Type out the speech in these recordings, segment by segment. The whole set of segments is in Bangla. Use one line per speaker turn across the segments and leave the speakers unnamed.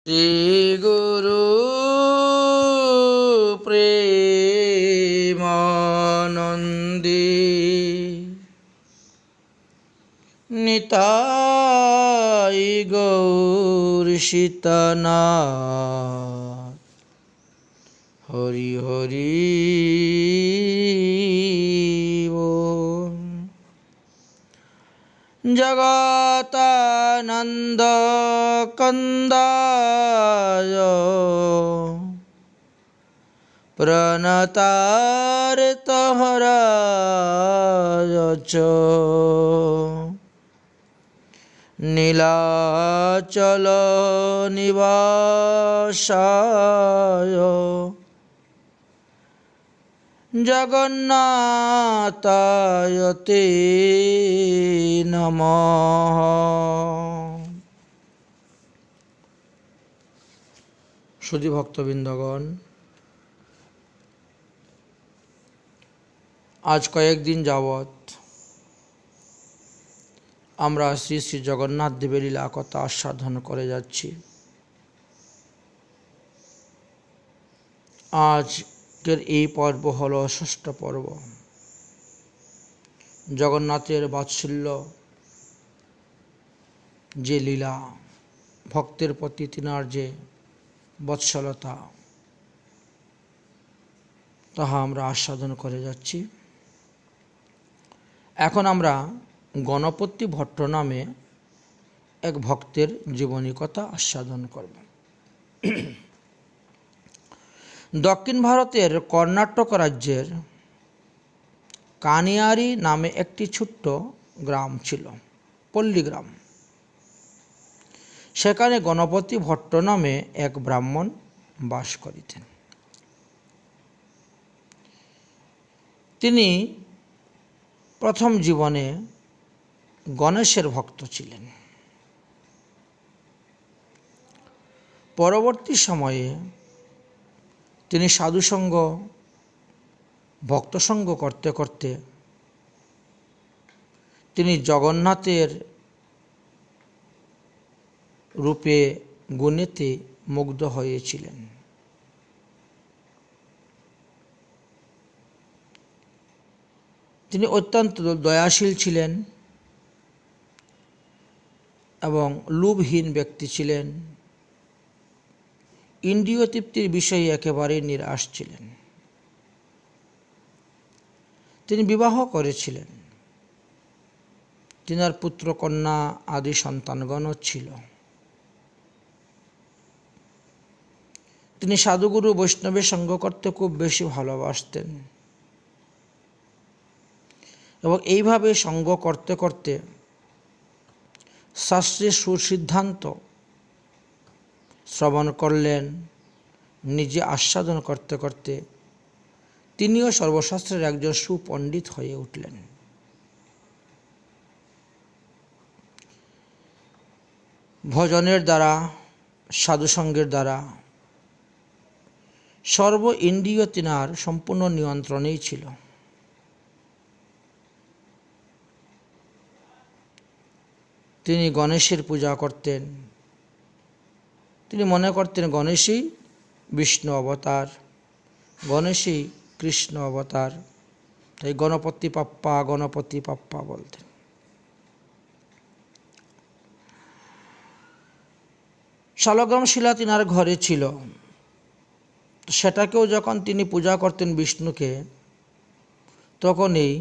শ্রী গুরু প্রেমানন্দে নিতাই গৌর সীতানাথ হরি হরি বল। জগতানন্দ কন্দায় প্রণতার্তহরায় চ নীলাচল নিবাসায় জগন্নাথায় তে নমঃ। সুধী ভক্তবৃন্দগণ, আজ কয়েকদিন যাবৎ আমরা শ্রী শ্রী জগন্নাথ দেবের লীলা কথা আস্বাদন করে যাচ্ছি। আজকের এই পর্ব হল ষষ্ঠ পর্ব। জগন্নাথের বাৎসল্য যে লীলা, ভক্তের প্রতি তিনার যে বৎসলতা, তাহা আমরা আস্বাদন করে যাচ্ছি। এখন আমরা গণপতি ভট্ট নামে এক ভক্তের জীবনী কথা আস্বাদন করব। দক্ষিণ ভারতের কর্ণাটক রাজ্যের কানিয়ারি নামে একটি ছোট্ট গ্রাম ছিল, পল্লীগ্রাম। সেখানে গণপতি ভট্ট নামে এক ব্রাহ্মণ বাস করিতেন। তিনি প্রথম জীবনে গণেশের ভক্ত ছিলেন। পরবর্তী সময়ে তিনি সাধুসঙ্গ, ভক্তসঙ্গ করতে করতে তিনি জগন্নাথের রূপে গুণেতে মুগ্ধ হয়েছিলেন। তিনি অত্যন্ত দয়াশীল ছিলেন এবং লোভহীন ব্যক্তি ছিলেন। ইন্দ্রিয় তৃপ্তির বিষয়ে একেবারেই নিরাশ ছিলেন। তিনি বিবাহ করেছিলেন। তিনার পুত্র কন্যা আদি সন্তানগণও ছিল। তিনি সাধুগুরু বৈষ্ণবের সঙ্গ করতে খুব বেশি ভালোবাসতেন এবং এইভাবে সঙ্গ করতে করতে শাস্ত্রের সুসিদ্ধান্ত শ্রবণ করলেন। নিজে আস্বাদন করতে করতে তিনিও সর্বশাস্ত্রের একজন সুপণ্ডিত হয়ে উঠলেন। ভজনের দ্বারা, সাধুসঙ্গের দ্বারা সর্ব ইন্দ্রিয় তিনার সম্পূর্ণ নিয়ন্ত্রণেই ছিল। তিনি গণেশের পূজা করতেন। তিনি মনে করতেন গণেশই বিষ্ণু অবতার, গণেশই কৃষ্ণ অবতার, তাই গণপতি পাপ্পা গণপতি পাপ্পা বলতেন। শালগ্রাম শিলা তিনার ঘরে ছিল। সেটাকেও যখন তিনি পূজা করতেন বিষ্ণুকে, তখনই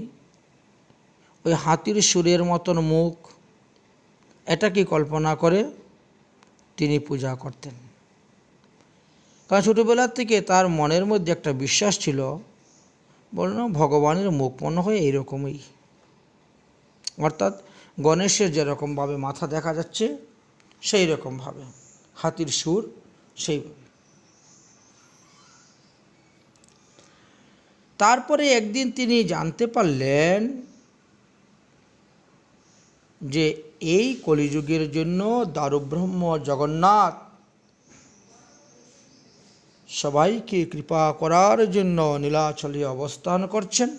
ওই হাতির সুরের মতন মুখ, এটাকে কল্পনা করে তিনি পূজা করতেন। কারণ ছোটোবেলার থেকে তার মনের মধ্যে একটা বিশ্বাস ছিল, বলুন ভগবানের মুখ মনে হয় এইরকমই, অর্থাৎ গণেশের যেরকমভাবে মাথা দেখা যাচ্ছে সেই রকমভাবে হাতির সুর সেইভাবে। তারপরে একদিন তিনি জানতে পারলেন যে এই কলিযুগের জন্য দারুব্রহ্ম জগন্নাথ সবাইকে কৃপা করার জন্য নীলাচলে অবস্থান করছেন।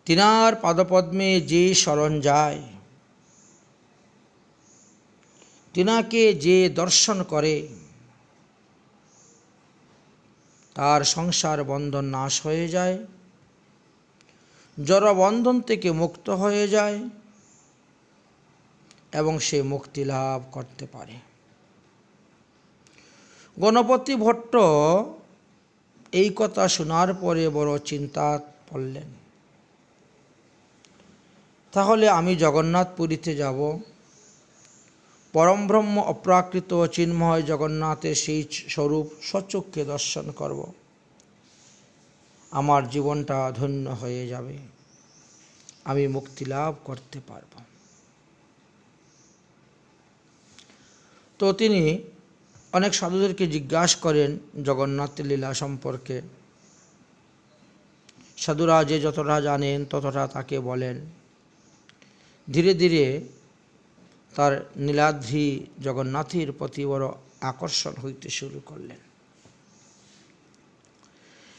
তিনার পাদপদ্মে যে শরণ যায় তিনাকে যে দর্শন করে তার সংসার বন্ধন নাশ হয়ে যায়, জড় বন্ধন থেকে মুক্ত হয়ে যায় এবং সে মুক্তি লাভ করতে পারে। গণপতি ভট্ট এই কথা শোনার পরে বড় চিন্তা পড়লেন। তাহলে আমি জগন্নাথপুরীতে যাব, পরমব্রহ্ম অপ্রাকৃত চিন্ময় জগন্নাথের সেই স্বরূপ স্বচক্ষে দর্শন করব, আমার জীবনটা ধন্য হয়ে যাবে, আমি মুক্তি লাভ করতে পারব। তো তিনি অনেক সাধুদেরকে জিজ্ঞাসা করেন জগন্নাথের লীলা সম্পর্কে। সাধুরা যে যতটা জানেন ততটা তাকে বলেন। ধীরে ধীরে তার নীলাদ্রি জগন্নাথের প্রতি বড় আকর্ষণ হইতে শুরু করলেন।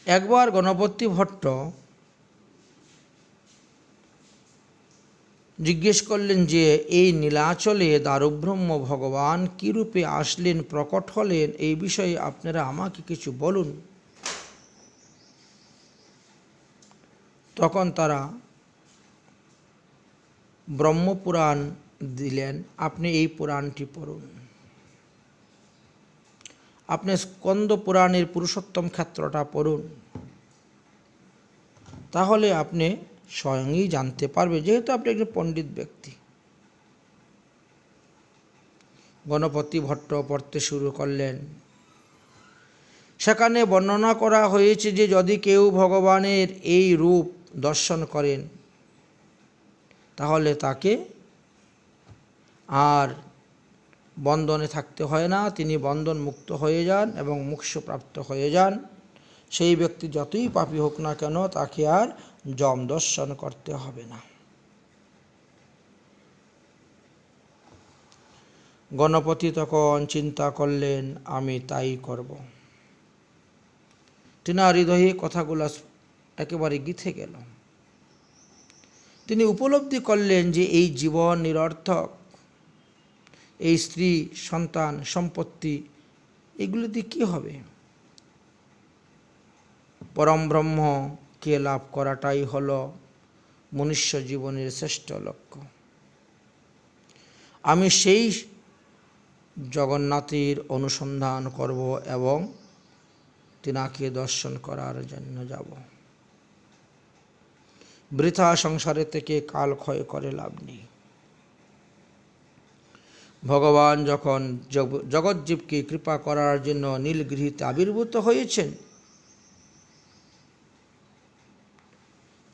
একবার গণপতি ভট্ট জিজ্ঞেস করলেন যে এই নীলাচলে দারুব্রহ্ম ভগবান কী রূপে আসলেন, প্রকট হলেন, এই বিষয়ে আপনারা আমাকে কিছু বলুন। তখন তারা ব্রহ্মপুরাণ দিলেন, আপনি এই পুরাণটি পড়ুন। আপনি স্কন্দ পুরাণের পুরুষোত্তম ক্ষেত্রটা পড়ুন, তাহলে আপনি স্বয়ংই জানতে পারবে, যেহেতু আপনি একজন পণ্ডিত ব্যক্তি। গণপতি ভট্ট পড়তে শুরু করলেন। সেখানে বর্ণনা করা হয়েছে যে যদি কেউ ভগবানের এই রূপ দর্শন করেন তাহলে তাকে আর বন্ধনে থাকতে হয় না, তিনি বন্ধন মুক্ত হয়ে যান এবং মোক্ষপ্রাপ্ত হয়ে যান। সেই ব্যক্তি যতই পাপী হোক না কেন তাকে আর যম দর্শন করতে হবে না। গণপতি তখন চিন্তা করলেন, আমি তাই করব। তিনার হৃদয়ে কথাগুলো একেবারে গিথে গেল। তিনি উপলব্ধি করলেন যে এই জীবন নিরর্থক, এই স্ত্রী, সন্তান, সম্পত্তি, এগুলো দিয়ে কী হবে? পরম ব্রহ্মকে লাভ করাটাই হল মনুষ্য জীবনের শ্রেষ্ঠ লক্ষ্য। আমি সেই জগন্নাথের অনুসন্ধান করব এবং তিনাকে দর্শন করার জন্য যাব। বৃথা সংসারে থেকে কাল ক্ষয় করে লাভ নেই। ভগবান যখন জগৎজীবকে কৃপা করার জন্য নীলগৃহীতে আবির্ভূত হয়েছেন,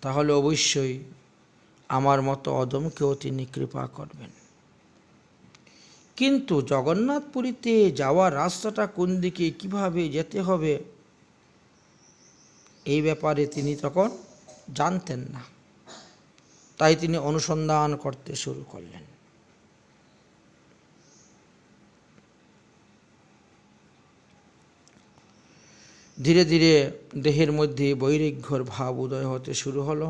তাহলে অবশ্যই আমার মতো অদমকেও তিনি কৃপা করবেন। কিন্তু জগন্নাথপুরীতে যাওয়ার রাস্তাটা কোন দিকে, কিভাবে যেতে হবে, এই ব্যাপারে তিনি তখন জানতেন না। তাই তিনি অনুসন্ধান করতে শুরু করলেন। ধীরে ধীরে দেহের মধ্যে বৈরাগ্যের ভাব উদয় হতে শুরু হলো।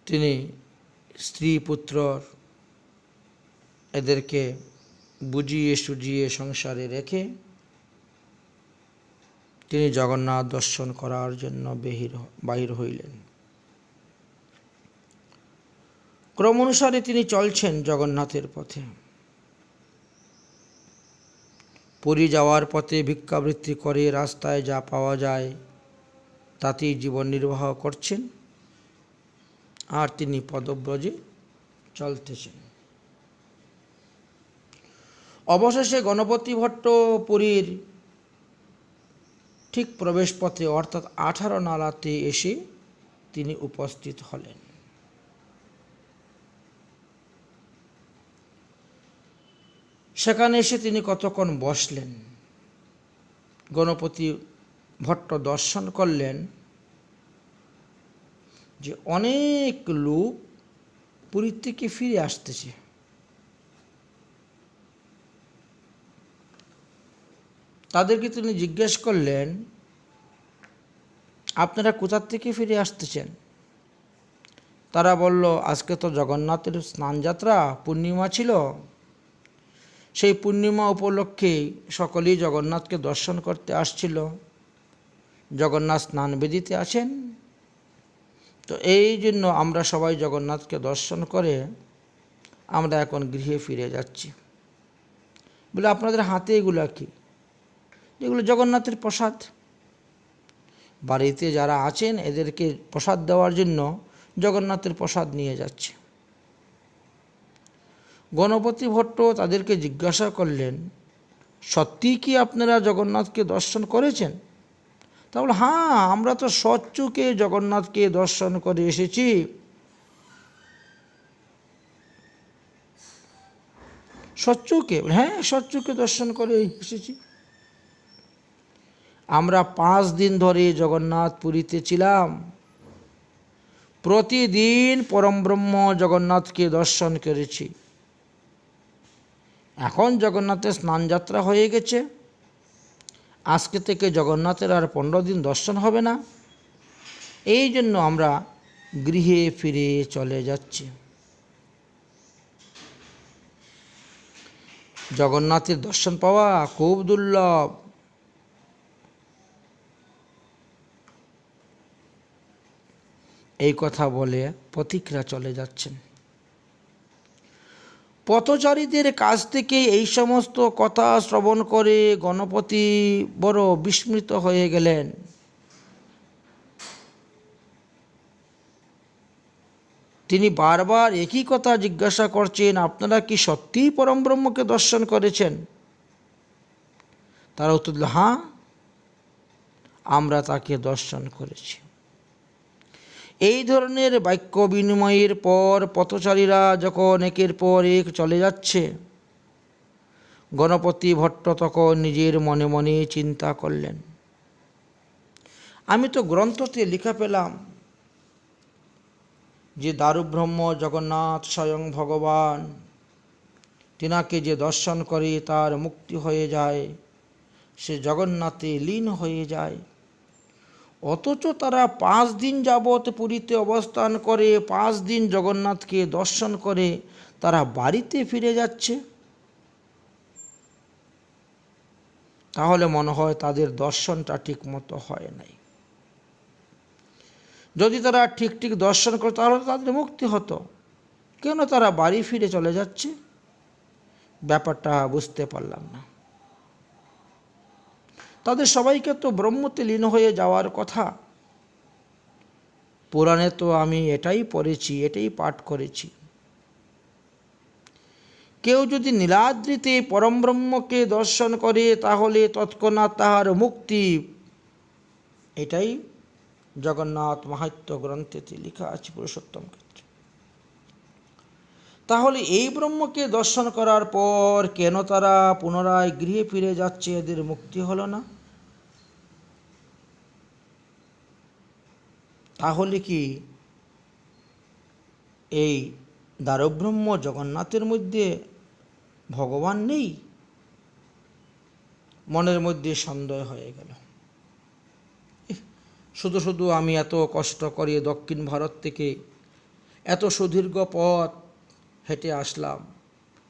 তিনি স্ত্রী পুত্র এদেরকে বুঝিয়ে সুজিয়ে সংসারে রেখে তিনি জগন্নাথ দর্শন করার জন্য বাহির হইলেন। ক্রম অনুসারে তিনি চলছেন জগন্নাথের পথে। পুরী যাওয়ার পথে ভিক্ষাবৃত্তি করে রাস্তায় যা পাওয়া যায় তাতেই জীবন নির্বাহ করছেন, আর তিনি পদব্রজে চলতেছেন। অবশেষে গণপতি ভট্ট পুরীর ঠিক প্রবেশ পথে অর্থাৎ 18 নালাতে এসে তিনি উপস্থিত হলেন। সেখানে এসে তিনি কতক্ষণ বসলেন। গণপতি ভট্ট দর্শন করলেন যে অনেক লোক পুরী থেকে ফিরে আসতেছে। তাদেরকে তিনি জিজ্ঞেস করলেন, আপনারা কোথা থেকে ফিরে আসতেছেন? তারা বলল, আজকে তো জগন্নাথের স্নানযাত্রা, পূর্ণিমা ছিল, সেই পূর্ণিমা উপলক্ষে সকলেই জগন্নাথকে দর্শন করতে আসছিল। জগন্নাথ স্নান বেদিতে আছেন, তো এই জন্য আমরা সবাই জগন্নাথকে দর্শন করে আমরা এখন গৃহে ফিরে যাচ্ছি। বলে, আপনাদের হাতে এগুলো কি? এগুলো জগন্নাথের প্রসাদ। বাড়িতে যারা আছেন এদেরকে প্রসাদ দেওয়ার জন্য জগন্নাথের প্রসাদ নিয়ে যাচ্ছে। গণপতি ভট্ট তাদেরকে জিজ্ঞাসা করলেন, সত্যিই কি আপনারা জগন্নাথকে দর্শন করেছেন? তা বলে, হ্যাঁ, আমরা তো সচ্চুকে জগন্নাথকে দর্শন করে এসেছি। সচ্চুকে? হ্যাঁ, সচ্চুকে দর্শন করে এসেছি। আমরা 5 দিন ধরে জগন্নাথ পুরীতে ছিলাম, প্রতিদিন পরমব্রহ্ম জগন্নাথকে দর্শন করেছি। এখন জগন্নাথের স্নানযাত্রা হয়ে গেছে, আজকে থেকে জগন্নাথের আর 15 দিন দর্শন হবে না, এই জন্য আমরা গৃহে ফিরে চলে যাচ্ছি। জগন্নাথের দর্শন পাওয়া খুব দুর্লভ। এই কথা বলে পথিকরা চলে যাচ্ছেন। পথচারীদের কাছ থেকে এই সমস্ত কথা শ্রবণ করে গণপতি বড় বিস্মিত হয়ে গেলেন। তিনি বারবার একই কথা জিজ্ঞাসা করছেন, আপনারা কি সত্যিই পরমব্রহ্মকে দর্শন করেছেন? তারা উত্তর দিল, হ্যাঁ, আমরা তাকে দর্শন করেছি। এই ধরনের বাক্য বিনিময়ের পর পথচারীরা যখন একের পর এক চলে যাচ্ছে, গণপতি ভট্ট তখন নিজের মনে মনে চিন্তা করলেন, আমি তো গ্রন্থতে লেখা পেলাম যে দারুব্রহ্ম জগন্নাথ স্বয়ং ভগবান, তিনাকে যে দর্শন করে তার মুক্তি হয়ে যায়, সে জগন্নাথে লীন হয়ে যায়। অথচ তারা 5 দিন যাবৎ পুরীতে অবস্থান করে 5 দিন জগন্নাথকে দর্শন করে তারা বাড়িতে ফিরে যাচ্ছে। তাহলে মনে হয় তাদের দর্শনটা ঠিক মতো হয় নাই। যদি তারা ঠিক ঠিক দর্শন করত তাহলে তাদের মুক্তি হতো। কেন তারা বাড়ি ফিরে চলে যাচ্ছে? ব্যাপারটা বুঝতে পারলাম না। তাদের সবাইকে তো ব্রহ্মতে লীন হয়ে যাওয়ার কথা। পুরাণে তো আমি এটাই পড়েছি, এটাই পাঠ করেছি। কেউ যদি নীলাদ্রিতে পরমব্রহ্মকে দর্শন করে তাহলে তৎক্ষণাৎ তাহার মুক্তি, এটাই জগন্নাথ মাহাত্ম্য গ্রন্থেতে লেখা আছে, পুরুষোত্তম ক্ষেত্রে। তাহলে এই ব্রহ্মকে দর্শন করার পর কেন তারা পুনরায় গৃহে ফিরে যাচ্ছে? এদের মুক্তি হলো না? তাহলে কি এই দারুব্রহ্ম জগন্নাথের মধ্যে ভগবান নেই? মনের মধ্যে সন্দেহ হয়ে গেল। শুধু শুধু আমি এত কষ্ট করে দক্ষিণ ভারত থেকে এত সুদীর্ঘ পথ হেঁটে আসলাম,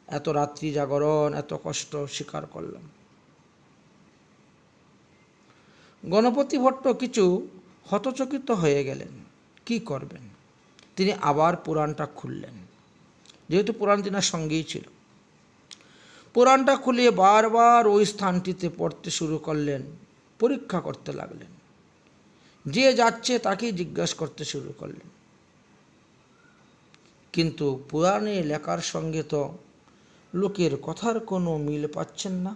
এত রাত্রি জাগরণ, এত কষ্ট স্বীকার করলাম। গণপতি ভট্ট কিছু হতচকিত হয়ে গেলেন। কি করবেন? তিনি আবার পুরাণটা খুললেন, যেহেতু পুরাণ তিনার সঙ্গেই ছিল। পুরাণটা খুলে বারবার ওই স্থানটিতে পড়তে শুরু করলেন, পরীক্ষা করতে লাগলেন। যে যাচ্ছে তাকেই জিজ্ঞাসা করতে শুরু করলেন। কিন্তু পুরাণে লেখার সঙ্গে তো লোকের কথার কোনো মিল পাচ্ছেন না।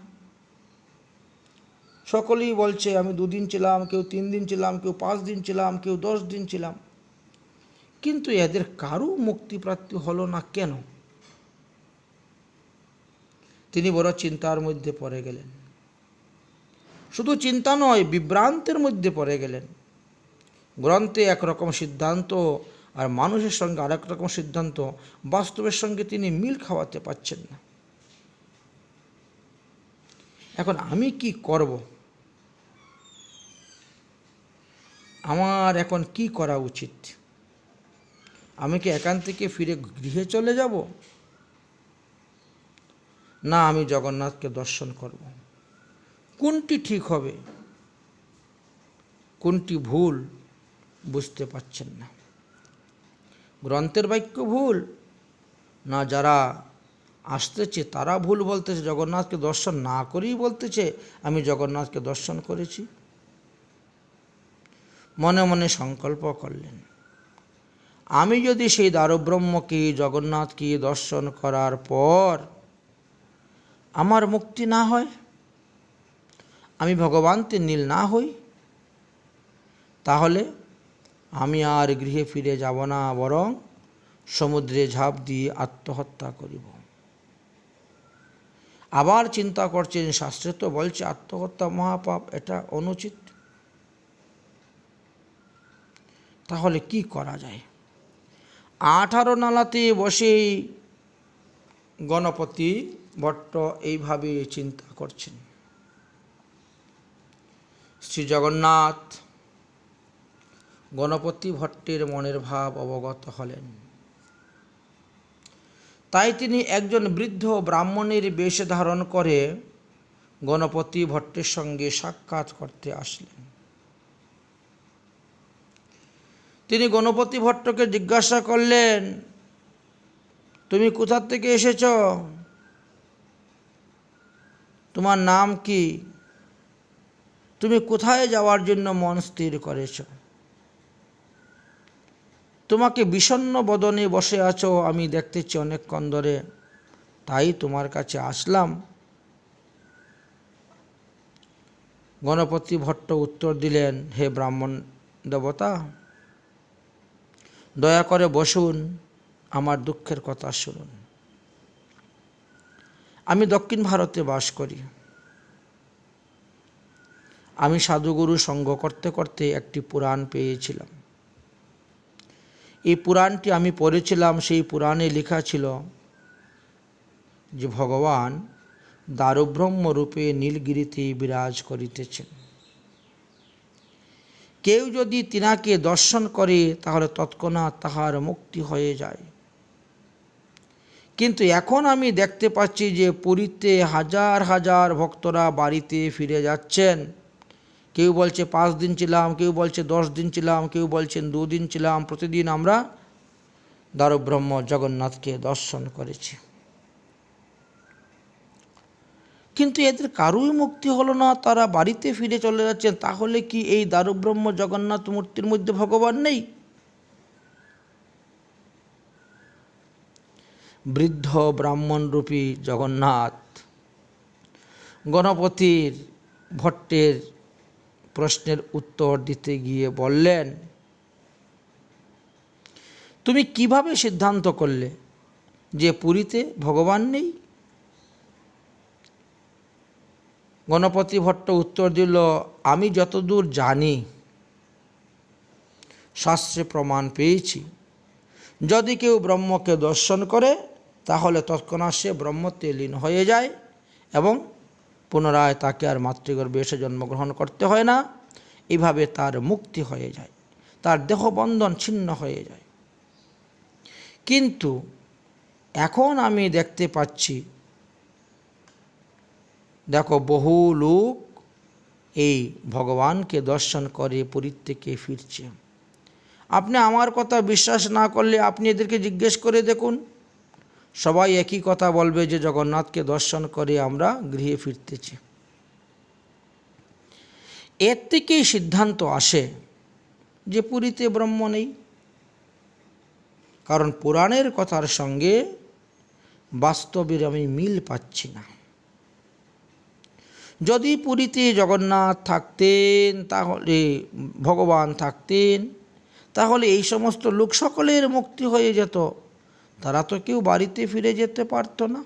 সকলেই বলছে আমি 2 দিন ছিলাম, কেউ 3 দিন ছিলাম, কেউ 5 দিন ছিলাম, কেউ 10 দিন ছিলাম, কিন্তু এদের কারও মুক্তিপ্রাপ্তি হলো না কেন? তিনি বড় চিন্তার মধ্যে পড়ে গেলেন। শুধু চিন্তা নয়, বিভ্রান্তের মধ্যে পড়ে গেলেন। গ্রন্থে একরকম সিদ্ধান্ত আর মানুষের সঙ্গে আরেক রকম সিদ্ধান্ত, বাস্তবের সঙ্গে তিনি মিল খাওয়াতে পারছেন না। এখন আমি কি করব? আমার এখন কি করা উচিত? আমি কি এখান থেকে ফিরে গৃহে চলে যাব, না আমি জগন্নাথকে দর্শন করব? কোনটি ঠিক হবে, কোনটি ভুল বুঝতে পারছেন না। গ্রন্থের বাক্য ভুল, না যারা আসতেছে তারা ভুল বলতেছে, জগন্নাথকে দর্শন না করেই বলতেছে আমি জগন্নাথকে দর্শন করেছি। মনে মনে সংকল্প করলেন, আমি যদি সেই দারুব্রহ্মকে জগন্নাথকে দর্শন করার পর আমার মুক্তি না হয়, আমি ভগবানকে নীল না হই, তাহলে আমি আর গৃহে ফিরে যাব না, বরং সমুদ্রে ঝাঁপ দিয়ে আত্মহত্যা করিব। আবার চিন্তা করছেন, শাস্ত্রে তো বলছে আত্মহত্যা মহাপাপ, এটা অনুচিত, তাহলে কি করা যায়? 18 নালাতে বসেই গণপতি ভট্ট এইভাবে চিন্তা করছেন। শ্রী জগন্নাথ গণপতি ভট্টের মনের ভাব অবগত হলেন। তাই তিনি একজন বৃদ্ধ ব্রাহ্মণের বেশ ধারণ করে গণপতি ভট্টের সঙ্গে সাক্ষাৎ করতে আসলেন। তিনি গণপতি ভট্টকে জিজ্ঞাসা করলেন, তুমি কোথা থেকে এসেছ? তোমার নাম কি? তুমি কোথায় যাওয়ার জন্য মন স্থির করেছ? তোমাকে বিষণ্ণ বদনে বসে আছো আমি দেখতেছি অনেকক্ষণ ধরে, তাই তোমার কাছে আসলাম। গণপতি ভট্ট উত্তর দিলেন, হে ব্রাহ্মণ দেবতা, দয়া করে বসুন, আমার দুঃখের কথা শুনুন। আমি দক্ষিণ ভারতে বাস করি। আমি সাধুগুরু সঙ্গ করতে করতে একটি পুরাণ পেয়েছিলাম। এই পুরাণটি আমি পড়েছিলাম। সেই পুরাণে লেখা ছিল যে ভগবান দারুব্রহ্ম রূপে নীলগিরিতে বিরাজ করিতেছেন। কেউ যদি তিনাকে দর্শন করে তাহলে তৎক্ষণাৎ তাহার মুক্তি হয়ে যায়। কিন্তু এখন আমি দেখতে পাচ্ছি যে পুরীতে হাজার হাজার ভক্তরা বাড়িতে ফিরে যাচ্ছেন। কেউ বলছে 5 দিন ছিলাম, কেউ বলছে 10 দিন ছিলাম, কেউ বলছেন 2 দিন ছিলাম। প্রতিদিন আমরা দারুব্রহ্ম জগন্নাথকে দর্শন করেছি, কিন্তু এদের কারোই মুক্তি হলো না, তারা বাড়িতে ফিরে চলে যাচ্ছেন। তাহলে কি এই দারুব্রহ্ম জগন্নাথ মূর্তির মধ্যে ভগবান নেই? বৃদ্ধ ব্রাহ্মণরূপী জগন্নাথ গণপতির ভট্টের প্রশ্নের উত্তর দিতে গিয়ে বললেন, তুমি কিভাবে সিদ্ধান্ত করলে যে পুরীতে ভগবান নেই? গণপতি ভট্ট উত্তর দিল, আমি যতদূর জানি, শাস্ত্রে প্রমাণ পেয়েছি, যদি কেউ ব্রহ্মকে দর্শন করে তাহলে তৎক্ষণাৎ সে ব্রহ্মতে লীন হয়ে যায় এবং পুনরায় তাকে আর মাতৃগর্ভে এসে জন্মগ্রহণ করতে হয় না। এভাবে তার মুক্তি হয়ে যায়, তার দেহবন্ধন ছিন্ন হয়ে যায়। কিন্তু এখন আমি দেখতে পাচ্ছি, দেখো বহু লোক এই ভগবানকে দর্শন করে পুরীর থেকে ফিরছে। আপনি আমার কথা বিশ্বাস না করলে আপনি এদেরকে জিজ্ঞেস করে দেখুন, সবাই একই কথা বলবে যে জগন্নাথকে দর্শন করে আমরা গৃহে ফিরতেছি। এর থেকেই সিদ্ধান্ত আসে যে পুরীতে ব্রহ্ম নেই, কারণ পুরাণের কথার সঙ্গে বাস্তবের আমি মিল পাচ্ছি না। যদি পুরীতে জগন্নাথ থাকতেন, তাহলে ভগবান থাকতেন, তাহলে এই সমস্ত লোক সকলের মুক্তি হয়ে যেত, তারা তো কেউ বাড়িতে ফিরে যেতে পারত না।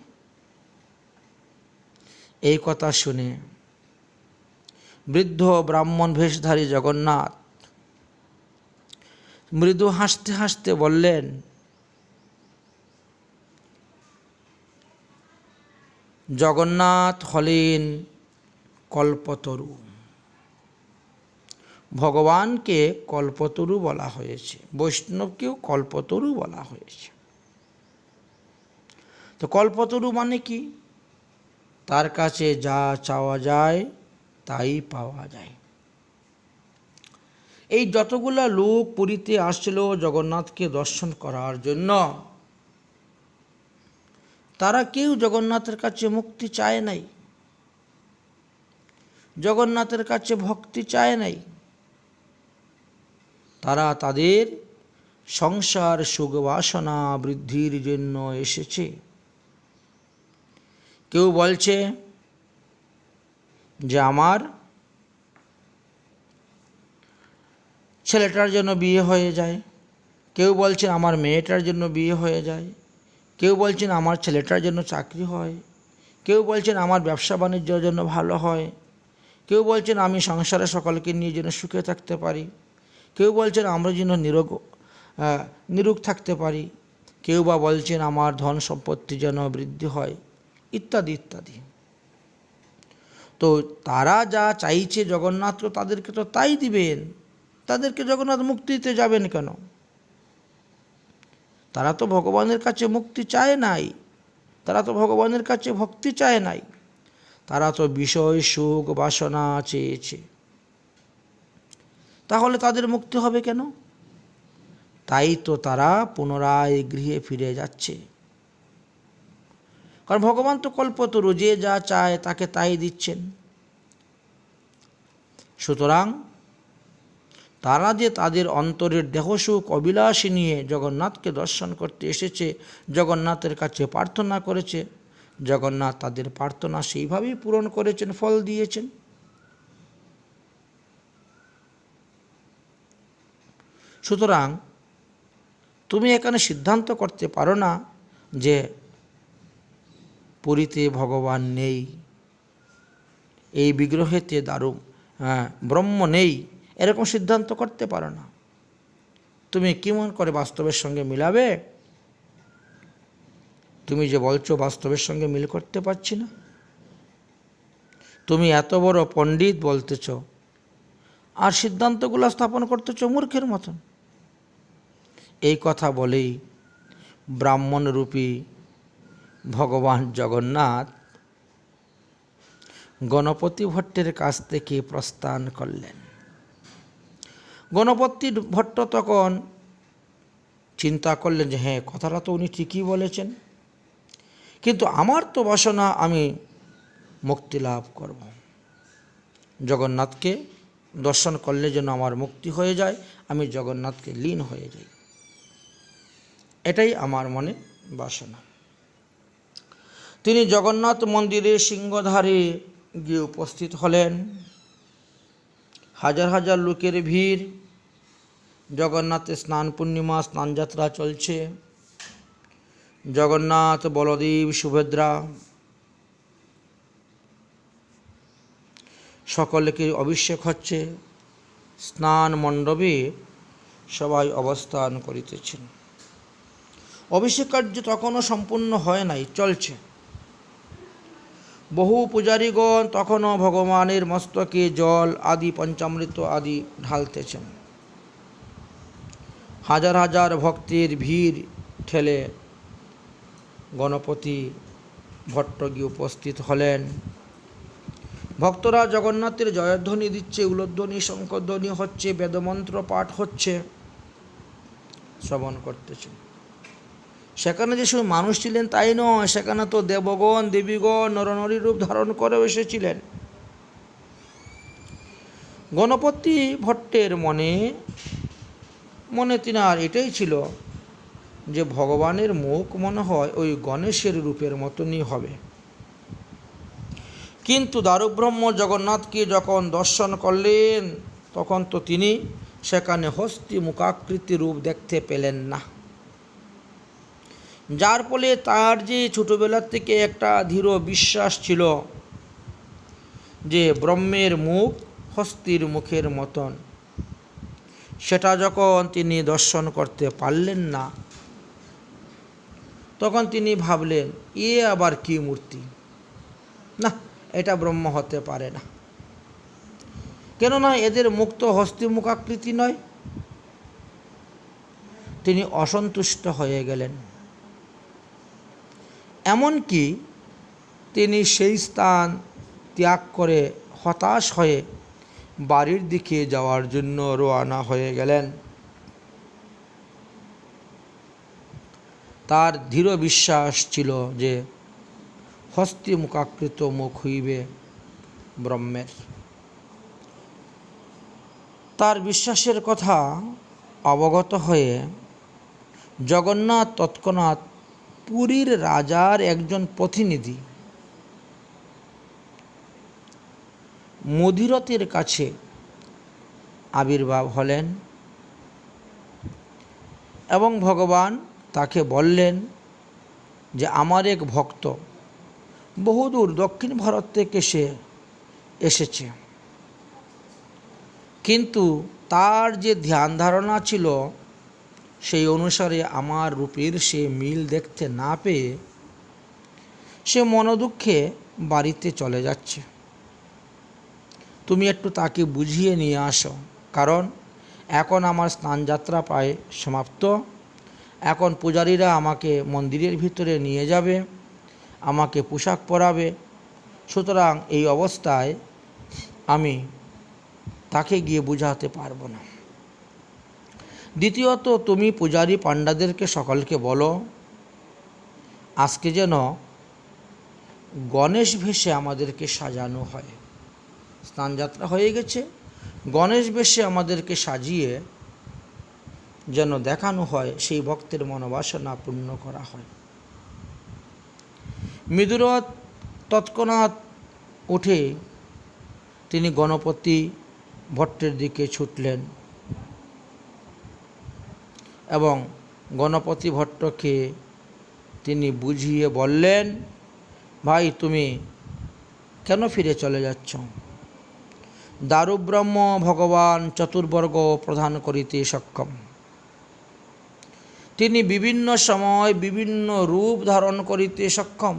এই কথা শুনে বৃদ্ধ ব্রাহ্মণ বেশধারী জগন্নাথ মৃদু হাসতে হাসতে বললেন, জগন্নাথ হলেন কল্পতরু, ভগবানকে কল্পতরু বলা হয়েছে, বৈষ্ণবকেও কল্পতরু বলা হয়েছে। তো কল্পতরু মানে কি? তার কাছে যা চাওয়া যায় তাই পাওয়া যায়। এই যতগুলা লোক পুরীতে আসছিল জগন্নাথকে দর্শন করার জন্য, তারা কেউ জগন্নাথের কাছে মুক্তি চায় নাই, জগন্নাথের কাছে ভক্তি চায় নাই। তারা তাদের সংসার সুখ বাসনা বৃদ্ধির জন্য এসেছে। কেউ বলছে যে আমার ছেলেটার জন্য বিয়ে হয়ে যায়, কেউ বলছেন আমার মেয়েটার জন্য বিয়ে হয়ে যায়, কেউ বলছেন আমার ছেলেটার জন্য চাকরি হয়, কেউ বলছেন আমার ব্যবসা বাণিজ্যের জন্য ভালো হয়, কেউ বলছেন আমি সংসারে সকলকে নিয়ে যেন সুখে থাকতে পারি, কেউ বলছেন আমরা যেন নিরোগ থাকতে পারি, কেউ বা বলছেন আমার ধন সম্পত্তি যেন বৃদ্ধি হয়, ইত্যাদি ইত্যাদি। তো তারা যা চাইছে জগন্নাথ তো তাদেরকে তো তাই দিবেন। তাদেরকে জগন্নাথ মুক্তি দিতে যাবেন কেন? তারা তো ভগবানের কাছে মুক্তি চায় নাই, তারা তো ভগবানের কাছে ভক্তি চায় নাই, তারা তো বিষয় সুখ বাসনা চেয়েছে। তাহলে তাদের মুক্তি হবে কেন? তাই তো তারা পুনরায় গৃহে ফিরে যাচ্ছে। কারণ ভগবান তো কল্পতরু, যে যা চায় তাকে তাই দিচ্ছেন। সুতরাং তারা যে তাদের অন্তরের দেহসুখ অভিলাষী নিয়ে জগন্নাথকে দর্শন করতে এসেছে, জগন্নাথের কাছে প্রার্থনা করেছে, জগন্নাথ তাদের প্রার্থনা সেইভাবেই পূরণ করেছেন, ফল দিয়েছেন। সুতরাং তুমি এখানে সিদ্ধান্ত করতে পারো না যে পুরীতে ভগবান নেই, এই বিগ্রহেতে ব্রহ্ম নেই, এরকম সিদ্ধান্ত করতে পারো না। তুমি কেমন করে বাস্তবের সঙ্গে মিলাবে? তুমি যে বলছো বাস্তবের সঙ্গে মিল করতে পারছি না, তুমি এত বড় পণ্ডিত বলতেছ আর সিদ্ধান্তগুলো স্থাপন করতেছ মূর্খের মতন। এই কথা বলেই ব্রাহ্মণরূপী ভগবান জগন্নাথ গণপতি ভট্টের কাছ থেকে প্রস্থান করলেন। গণপতি ভট্ট তখন চিন্তা করলেন যে হ্যাঁ, কথাটা তো উনি ঠিকই বলেছেন, কিন্তু আমার তো বাসনা আমি মুক্তি লাভ করব, জগন্নাথকে দর্শন করলে যেন আমার মুক্তি হয়ে যায়, আমি জগন্নাথকে লীন হয়ে যাই, এটাই আমার মনে বাসনা। তিনি জগন্নাথ মন্দিরের সিংহধারে গিয়ে উপস্থিত হলেন। হাজার হাজার লোকের ভিড়। জগন্নাথের স্নান পূর্ণিমা, স্নানযাত্রা চলছে। জগন্নাথ, বলদেব, সুভদ্রা সকলকে অভিষেক হচ্ছে। স্নান মণ্ডপে সবাই অবস্থান করিতেছেন। অভিষেক কার্য তখনও সম্পূর্ণ হয় নাই, চলছে। বহু পূজারীগণ তখনও ভগবানের মস্তকে জল আদি পঞ্চামৃত আদি ঢালতেছেন। হাজার হাজার ভক্তের ভিড় ঠেলে গণপতি ভট্ট গিয়ে উপস্থিত হলেন। ভক্তরা জগন্নাথের জয়ধ্বনি দিচ্ছে, উলধ্বনি শঙ্খধ্বনি হচ্ছে, বেদমন্ত্র পাঠ হচ্ছে, শ্রবণ করতেছেন। সেখানে যে শুধু মানুষ ছিলেন তাই নয়, সেখানে তো দেবগণ দেবীগণ নরনারী রূপ ধারণ করেও এসেছিলেন। গণপতি ভট্টের মনে তিনার এটাই ছিল যে ভগবানের মুখ মনে হয় ওই গণেশের রূপের মতনই হবে। কিন্তু দারুব্রহ্ম জগন্নাথকে যখন দর্শন করলেন তখন তো তিনি সেখানে হস্তি মুখাকৃতি রূপ দেখতে পেলেন না, যার ফলে তার যে ছোটবেলার থেকে একটা দৃঢ় বিশ্বাস ছিল যে ব্রহ্মের মুখ হস্তির মুখের মতন, সেটা যখন তিনি দর্শন করতে পারলেন না, তখন তিনি ভাবলেন এ আবার কি মূর্তি, না এটা ব্রহ্ম হতে পারে না। কেননা এদের মুখ তো হস্তিমুখাকৃতি নয়। তিনি অসন্তুষ্ট হয়ে গেলেন। এমনকি তিনি সেই স্থান ত্যাগ করে হতাশ হয়ে বাড়ির দিকে যাওয়ার জন্য রওনা হয়ে গেলেন। তার দৃঢ় বিশ্বাস ছিল যে হস্তিমুখাকৃত মুখ হইবে ব্রহ্মের। তার বিশ্বাসের কথা অবগত হয়ে জগন্নাথ তৎক্ষণাৎ পুরীর রাজার একজন প্রতিনিধি মধুরথের কাছে আবির্ভাব হলেন এবং ভগবান তাকে বললেন যে আমার এক ভক্ত বহুদূর দক্ষিণ ভারত থেকে সে এসেছে, কিন্তু তার যে ধ্যান ধারণা ছিল সেই অনুসারে আমার রূপের সে মিল দেখতে না পেয়ে সে মনোদুঃখে বাড়িতে চলে যাচ্ছে। তুমি একটু তাকে বুঝিয়ে নিয়ে আসো, কারণ এখন আমার স্নানযাত্রা প্রায় সমাপ্ত। এখন পূজারীরা আমাকে মন্দিরের ভিতরে নিয়ে যাবে, আমাকে পোশাক পরাবে, সুতরাং এই অবস্থায় আমি তাকে গিয়ে বুঝাতে পারবো না। দ্বিতীয়ত, তুমি পূজারী পাণ্ডাদেরকে সকলকে বলো আজকে যেন গণেশ বেশে আমাদেরকে সাজানো হয়। স্নানযাত্রা হয়ে গেছে, গণেশ বেশে আমাদেরকে সাজিয়ে যেন দেখানো হয়, সেই ভক্তের মনোবাসনা পূর্ণ করা হয়। মধুরথ তৎক্ষণাৎ উঠে তিনি গণপতি ভট্টের দিকে ছুটলেন এবং গণপতি ভট্টকে তিনি বুঝিয়ে বললেন, ভাই তুমি কেন ফিরে চলে যাচ্ছ? দারুব্রহ্ম ভগবান চতুর্বর্গ প্রদান করিতে সক্ষম। তিনি বিভিন্ন সময় বিভিন্ন রূপ ধারণ করিতে সক্ষম।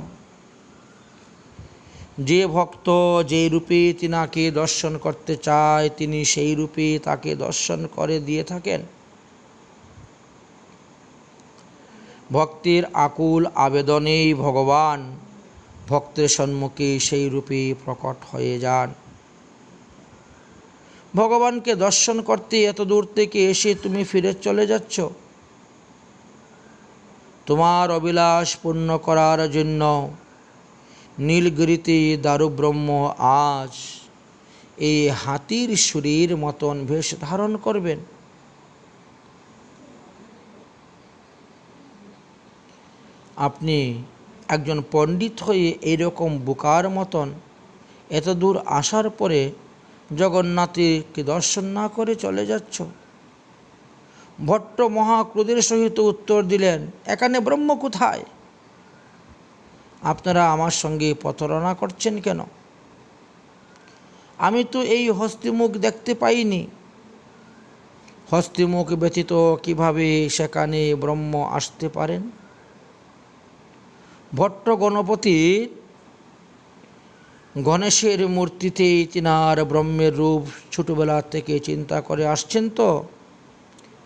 যে ভক্ত যে রূপে তিনাকে দর্শন করতে চায় তিনি সেই রূপে তাকে দর্শন করে দিয়ে থাকেন। ভক্তির আকুল আবেদনেই ভগবান ভক্তের সম্মুখে সেই রূপে প্রকট হয়ে যান। ভগবানকে দর্শন করতে এত দূর থেকে এসে তুমি ফিরে চলে যাচ্ছ। তোমার অভিলাষ পূর্ণ করার জন্য নীলগিরিতে দারুব্রহ্ম আজ এই হাতির শরীর মতন বেশ ধারণ করবেন। আপনি একজন পণ্ডিত হয়ে এইরকম বোকার মতন এত দূর আসার পরে জগন্নাথকে দর্শন না করে চলে যাচ্ছ। ভট্ট মহাক্রোধের সহিত উত্তর দিলেন, এখানে ব্রহ্ম কোথায়? আপনারা আমার সঙ্গে প্রতারণা করছেন কেন? আমি তো এই হস্তিমুখ দেখতে পাইনি। হস্তিমুখ ব্যতীত কিভাবে সেখানে ব্রহ্ম আসতে পারেন? ভট্ট গণপতি গণেশের মূর্তিতেই তিনার ব্রহ্মের রূপ ছোটবেলা থেকে চিন্তা করে আসছেন, তো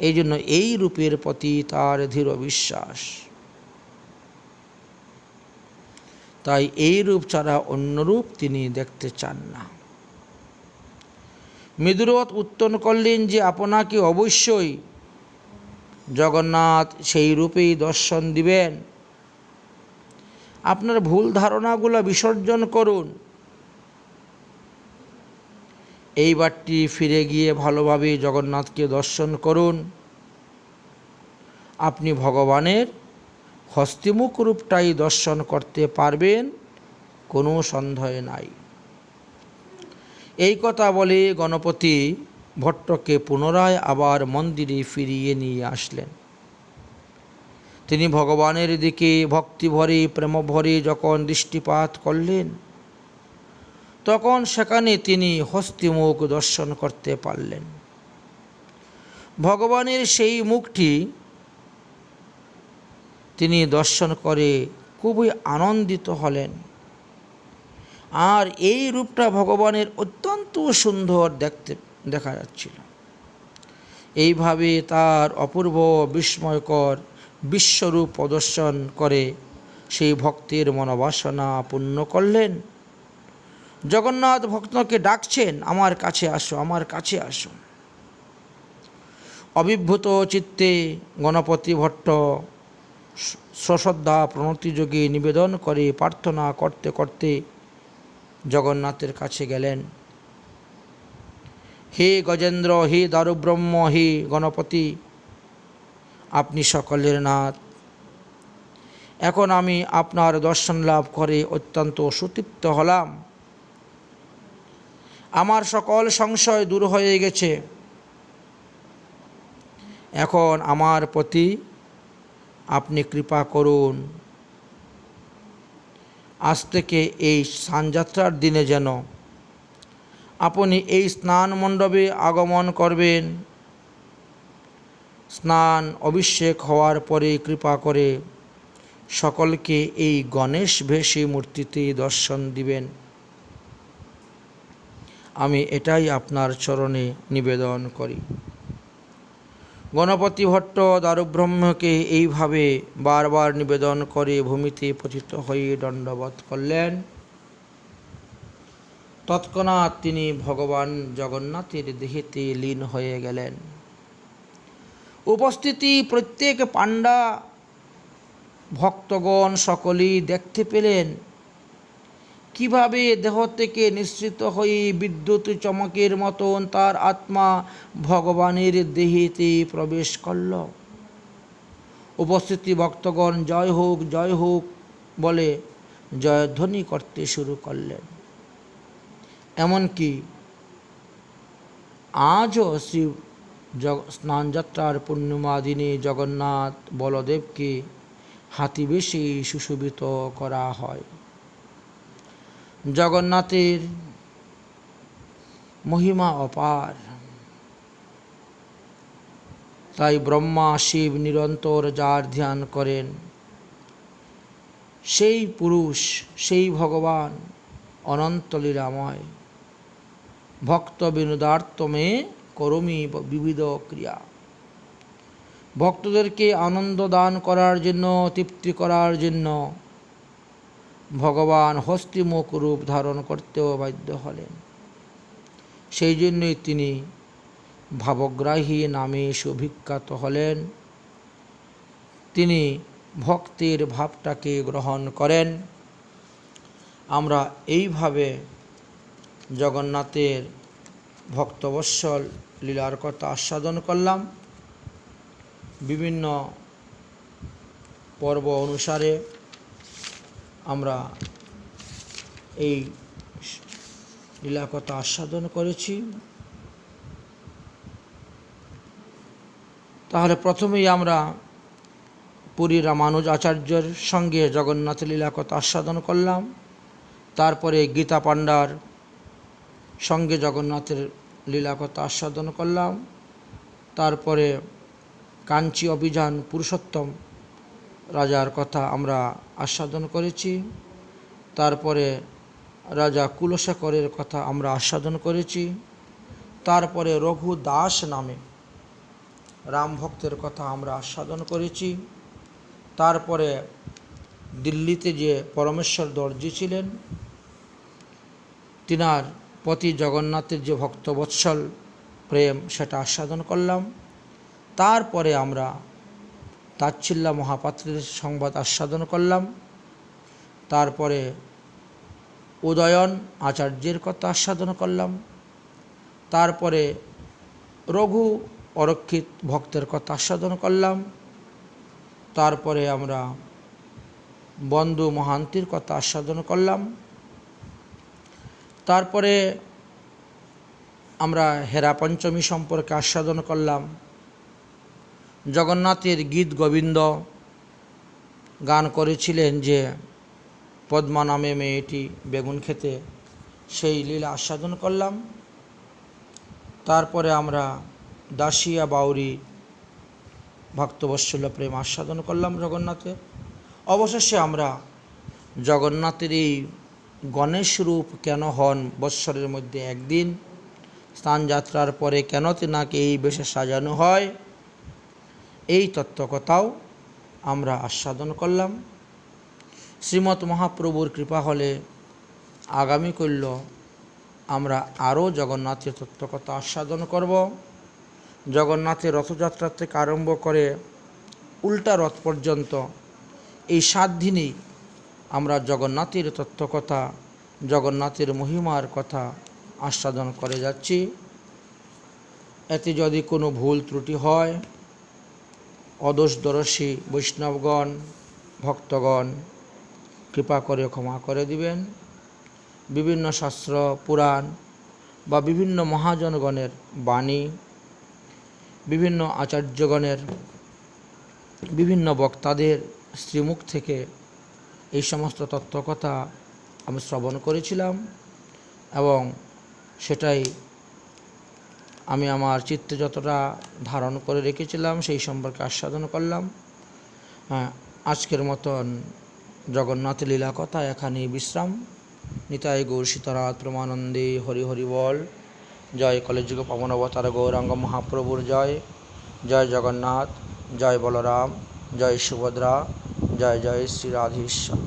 এই জন্য এই রূপের প্রতি তার দৃঢ় বিশ্বাস। তাই এই রূপ ছাড়া অন্য রূপ তিনি দেখতে চান না। মধুরথ উত্তর করলেন যে আপনাকে অবশ্যই জগন্নাথ সেই রূপেই দর্শন দিবেন। আপনার ভুল ধারণাগুলো বিসর্জন করুন। এইবারটি ফিরে গিয়ে ভালোভাবে জগন্নাথকে দর্শন করুন। আপনি ভগবানের হস্তিমুখ রূপটাই দর্শন করতে পারবেন, কোনো সন্দেহ নাই। এই কথা বলে গণপতি ভট্টকে পুনরায় আবার মন্দিরে ফিরিয়ে নিয়ে আসলেন। তিনি ভগবানের দিকে ভক্তি ভরে প্রেম ভরে যখন দৃষ্টিপাত করলেন তখন সেখানে তিনি হস্তিমুখ দর্শন করতে পারলেন। ভগবানের সেই মুখটি তিনি দর্শন করে খুবই আনন্দিত হলেন আর এই রূপটা ভগবানের অত্যন্ত সুন্দর দেখা যাচ্ছিল। এইভাবে তার অপূর্ব বিস্ময়কর বিশ্বরূপ প্রদর্শন করে সেই ভক্তের মনোবাসনা পূর্ণ করলেন। জগন্নাথ ভক্তকে ডাকছেন, আমার কাছে আসো, আমার কাছে আসো। অবিভূত চিত্তে গণপতি ভট্ট সশ্রদ্ধা প্রণতিযোগে নিবেদন করে প্রার্থনা করতে করতে জগন্নাথের কাছে গেলেন। হে গজেন্দ্র, হে দারুব্রহ্ম, হে গণপতি, আপনি সকলের নাথ। এখন আমি আপনার দর্শন লাভ করে অত্যন্ত সুতৃপ্ত হলাম। আমার সকল সংশয় দূর হয়ে গেছে। এখন আমার প্রতি আপনি কৃপা করুন। আজ থেকে এই স্নানযাত্রার দিনে যেন আপনি এই স্নান মণ্ডপে আগমন করবেন। স্নান অভিষেক হওয়ার পরে কৃপা করে সকলকে এই গণেশ বেশী মূর্তিতে দর্শন দিবেন। আমি এটাই আপনার চরণে নিবেদন করি। গণপতি ভট্ট দারুব্রহ্মকে এইভাবে বারবার নিবেদন করে ভূমিতে পতিত হয়ে দণ্ডবোধ করলেন। তৎক্ষণাৎ তিনি ভগবান জগন্নাথের দেহেতে লীন হয়ে গেলেন। উপস্থিতি প্রত্যেক পাণ্ডা ভক্তগণ সকলেই দেখতে পেলেন কিভাবে দেহ থেকে নিঃসৃত হয়ে বিদ্যুৎ চমকের মতন তার আত্মা ভগবানের দেহেতে প্রবেশ করল। উপস্থিতি ভক্তগণ জয় হোক বলে জয়ধ্বনি করতে শুরু করলেন। এমনকি আজও শ্রী স্নানযাত্রার পূর্ণিমা দিনে জগন্নাথ বলদেবকে হাতিবেশে সুশোভিত করা হয়। জগন্নাথের মহিমা অপার, তাই ব্রহ্মা শিব নিরন্তর যার ধ্যান করেন সেই পুরুষ, সেই ভগবান অনন্ত লীলাময়। ভক্ত বিনোদার্থমে করমি বিবিধ ক্রিয়া। ভক্তদেরকে আনন্দ দান করার জন্য, তৃপ্তি করার জন্য ভগবান হস্তিমুখ রূপ ধারণ করতেও বাধ্য হলেন। সেই জন্যই তিনি ভাবগ্রাহী নামে সুবিখ্যাত হলেন। তিনি ভক্তের ভাবটাকে গ্রহণ করেন। আমরা এইভাবে জগন্নাথের ভক্তবৎসল লীলার কথা আস্বাদন করলাম। বিভিন্ন পর্ব অনুসারে আমরা এই লীলা কথা আস্বাদন করেছি। তাহলে প্রথমেই আমরা পুরী রামানুজ আচার্যের সঙ্গে জগন্নাথ লীলা কথা আস্বাদন করলাম। তারপরে গীতা পাণ্ডার সঙ্গে জগন্নাথের লীলা কথা আস্বাদন করলাম। তারপরে কাঞ্চি অভিযান পুরুষোত্তম রাজার কথা আমরা আস্বাদন করেছি। তারপরে রাজা কুলশেখরের কথা আমরা আস্বাদন করেছি। তারপরে রঘু দাস নামে রাম ভক্তের কথা আমরা আস্বাদন করেছি। তারপরে দিল্লিতে যে পরমেশ্বর দর্জি ছিলেন, তিনার প্রতি জগন্নাথের যে ভক্তবৎসল প্রেম সেটা আস্বাদন করলাম। তারপরে আমরা তাচ্ছিল্য মহাপাত্রের সংবাদ আস্বাদন করলাম। তারপরে উদয়ন আচার্যের কথা আস্বাদন করলাম। তারপরে রঘু অরক্ষিত ভক্তের কথা আস্বাদন করলাম। তারপরে আমরা বন্ধু মহান্তির কথা আস্বাদন করলাম। তারপরে আমরা হেরা পঞ্চমী সম্পর্কে আস্বাদন করলাম। জগন্নাথের গীত গোবিন্দ গান করেছিলেন যে পদ্মা নামে মেয়েটি বেগুন খেতে, সেই লীলা আস্বাদন করলাম। তারপরে আমরা দাসিয়া বাউরি ভক্তবৎসল প্রেম আস্বাদন করলাম জগন্নাথের। অবশেষে আমরা জগন্নাথের এই গণেশ রূপ কেন হন বৎসরের মধ্যে একদিন, স্নানযাত্রার পরে কেন তেনাকে এই বেশে সাজানো হয়, এই তত্ত্বকথাও আমরা আস্বাদন করলাম। শ্রীমৎ মহাপ্রভুর কৃপা হলে আগামী কল্য আমরা আরও জগন্নাথের তত্ত্বকথা আস্বাদন করব। জগন্নাথের রথযাত্রা থেকে আরম্ভ করে উল্টা রথ পর্যন্ত এই 7 দিনেই আমরা জগন্নাথের তত্ত্বকথা, জগন্নাথের মহিমার কথা আস্বাদন করে যাচ্ছি। এতে যদি কোনো ভুল ত্রুটি হয়, অদোষদর্শী বৈষ্ণবগণ, ভক্তগণ কৃপা করে ক্ষমা করে দিবেন। বিভিন্ন শাস্ত্র পুরাণ বা বিভিন্ন মহাজনগণের বাণী, বিভিন্ন আচার্যগণের, বিভিন্ন বক্তাদের শ্রীমুখ থেকে এই সমস্ত তত্ত্বকথা আমি শ্রবণ করেছিলাম এবং সেটাই আমি আমার চিত্তে যতটা ধারণ করে রেখেছিলাম সেই সম্পর্কে আস্বাদন করলাম। আজকের মতন জগন্নাথ লীলা কথা এখানেই বিশ্রাম। নিতাই গৌর সীতানাথ প্রমানন্দে হরি হরি বল। জয় কলিযুগ পাবন অবতার গৌরাঙ্গ মহাপ্রভুর জয়। জয় জগন্নাথ, জয় বলরাম, জয় সুভদ্রা, জয় জয় শ্রী রাধেশ্বর।